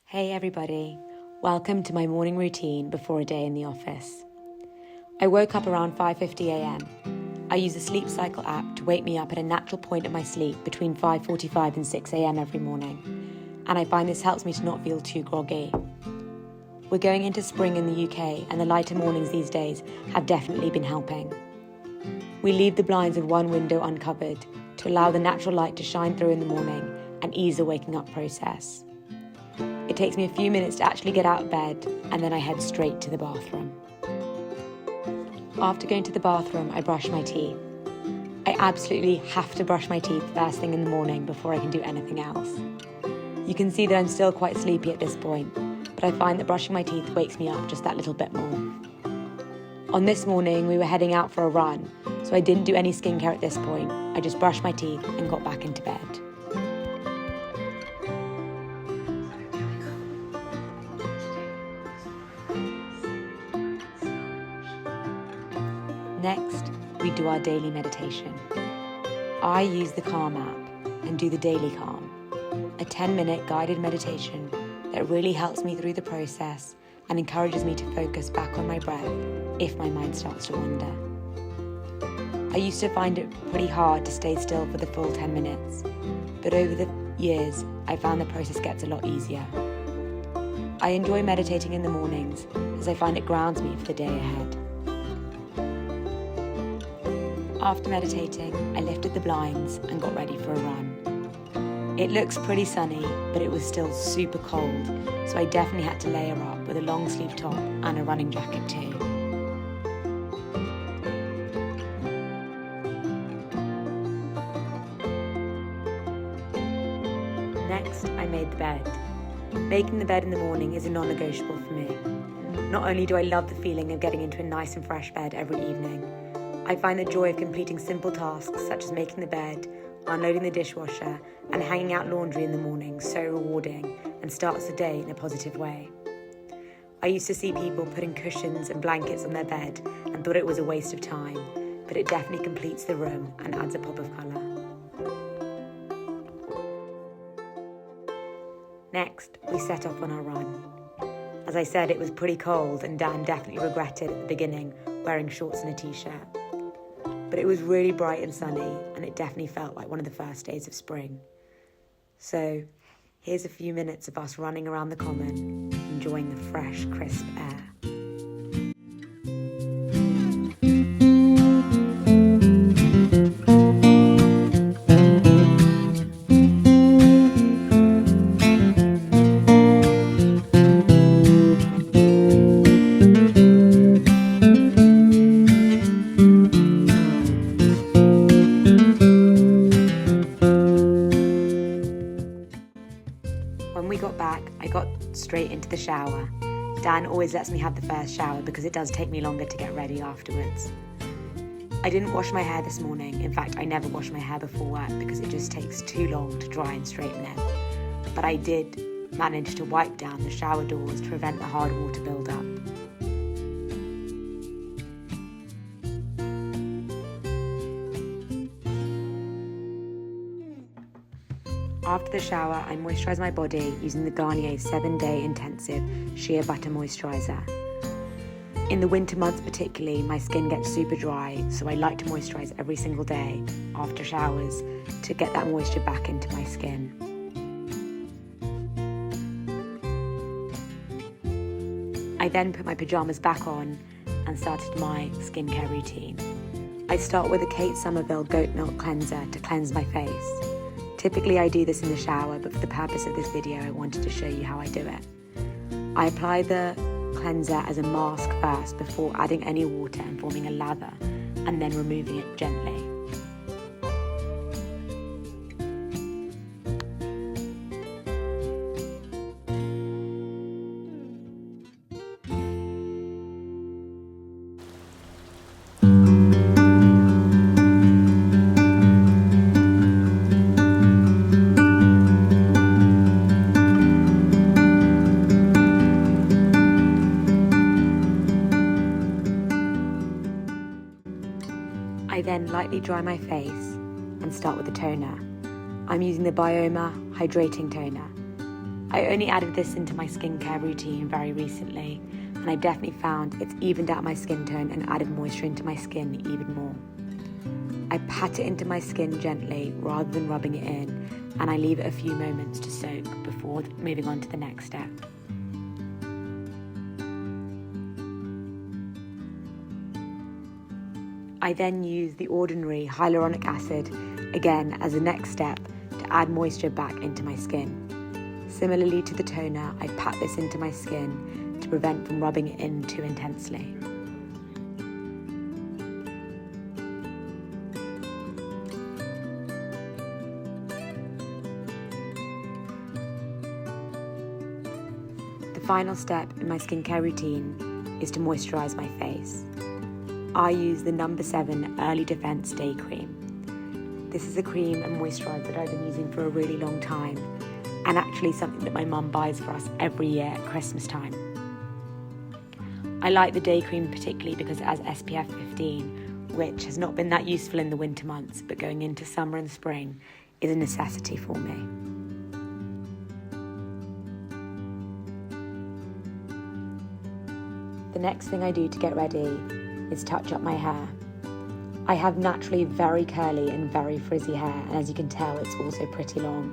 Hey everybody, welcome to my morning routine before a day in the office. I woke up around 5:50 a.m. I use a sleep cycle app to wake me up at a natural point of my sleep between 5:45 and 6 a.m. every morning, and I find this helps me to not feel too groggy. We're going into spring in the UK and the lighter mornings these days have definitely been helping. We leave the blinds of one window uncovered to allow the natural light to shine through in the morning and ease the waking up process. It takes me a few minutes to actually get out of bed, and then I head straight to the bathroom. After going to the bathroom, I brush my teeth. I absolutely have to brush my teeth first thing in the morning before I can do anything else. You can see that I'm still quite sleepy at this point, but I find that brushing my teeth wakes me up just that little bit more. On this morning, we were heading out for a run, so I didn't do any skincare at this point. I just brushed my teeth and got back into bed. Next, we do our daily meditation. I use the Calm app and do the Daily Calm, a 10-minute guided meditation that really helps me through the process and encourages me to focus back on my breath if my mind starts to wander. I used to find it pretty hard to stay still for the full 10 minutes, but over the years, I found the process gets a lot easier. I enjoy meditating in the mornings as I find it grounds me for the day ahead. After meditating, I lifted the blinds and got ready for a run. It looks pretty sunny, but it was still super cold, so I definitely had to layer up with a long sleeve top and a running jacket too. Next, I made the bed. Making the bed in the morning is a non-negotiable for me. Not only do I love the feeling of getting into a nice and fresh bed every evening, I find the joy of completing simple tasks such as making the bed, unloading the dishwasher, and hanging out laundry in the morning so rewarding and starts the day in a positive way. I used to see people putting cushions and blankets on their bed and thought it was a waste of time, but it definitely completes the room and adds a pop of colour. Next, we set off on our run. As I said, it was pretty cold and Dan definitely regretted at the beginning wearing shorts and a t-shirt. But it was really bright and sunny, and it definitely felt like one of the first days of spring. So here's a few minutes of us running around the common, enjoying the fresh, crisp air. When we got back, I got straight into the shower. Dan always lets me have the first shower because it does take me longer to get ready afterwards. I didn't wash my hair this morning. In fact, I never wash my hair before work because it just takes too long to dry and straighten it. But I did manage to wipe down the shower doors to prevent the hard water build-up. After the shower, I moisturise my body using the Garnier 7-Day Intensive Shea Butter Moisturiser. In the winter months particularly, my skin gets super dry, so I like to moisturise every single day after showers to get that moisture back into my skin. I then put my pyjamas back on and started my skincare routine. I start with a Kate Somerville Goat Milk Cleanser to cleanse my face. Typically I do this in the shower, but for the purpose of this video I wanted to show you how I do it. I apply the cleanser as a mask first before adding any water and forming a lather, and then removing it gently. I then lightly dry my face and start with the toner. I'm using the Bioma Hydrating Toner. I only added this into my skincare routine very recently, and I've definitely found it's evened out my skin tone and added moisture into my skin even more. I pat it into my skin gently rather than rubbing it in, and I leave it a few moments to soak before moving on to the next step. I then use the ordinary hyaluronic acid, again as a next step, to add moisture back into my skin. Similarly to the toner, I pat this into my skin to prevent from rubbing it in too intensely. The final step in my skincare routine is to moisturise my face. I use the No. 7 Early Defense Day Cream. This is a cream and moisturiser that I've been using for a really long time, and actually something that my mum buys for us every year at Christmas time. I like the day cream particularly because it has SPF 15, which has not been that useful in the winter months, but going into summer and spring is a necessity for me. The next thing I do to get ready is touch up my hair. I have naturally very curly and very frizzy hair, and as you can tell, it's also pretty long.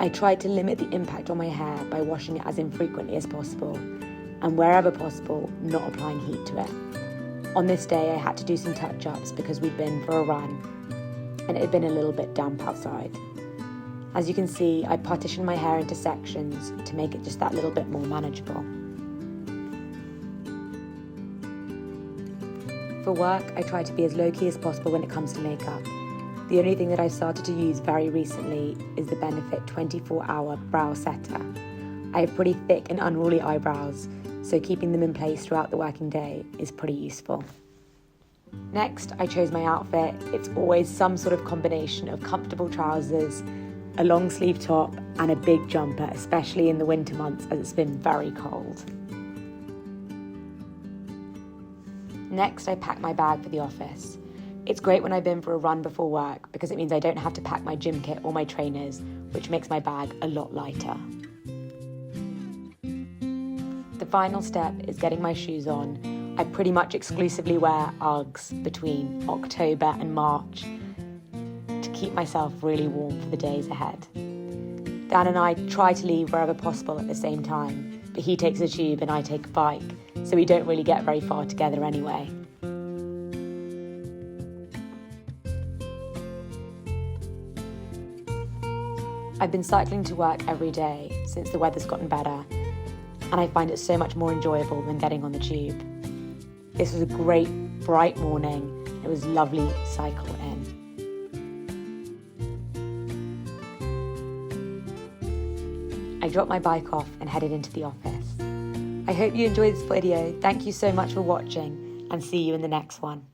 I try to limit the impact on my hair by washing it as infrequently as possible, and wherever possible, not applying heat to it. On this day, I had to do some touch-ups because we'd been for a run, and it had been a little bit damp outside. As you can see, I partitioned my hair into sections to make it just that little bit more manageable. For work, I try to be as low-key as possible when it comes to makeup. The only thing that I've started to use very recently is the Benefit 24-Hour Brow Setter. I have pretty thick and unruly eyebrows, so keeping them in place throughout the working day is pretty useful. Next, I chose my outfit. It's always some sort of combination of comfortable trousers, a long sleeve top, and a big jumper, especially in the winter months as it's been very cold. Next, I pack my bag for the office. It's great when I've been for a run before work because it means I don't have to pack my gym kit or my trainers, which makes my bag a lot lighter. The final step is getting my shoes on. I pretty much exclusively wear Uggs between October and March to keep myself really warm for the days ahead. Dan and I try to leave wherever possible at the same time, but he takes a tube and I take a bike, so we don't really get very far together anyway. I've been cycling to work every day since the weather's gotten better, and I find it so much more enjoyable than getting on the tube. This was a great, bright morning. It was lovely to cycle in. I dropped my bike off and headed into the office. I hope you enjoyed this video. Thank you so much for watching, and see you in the next one.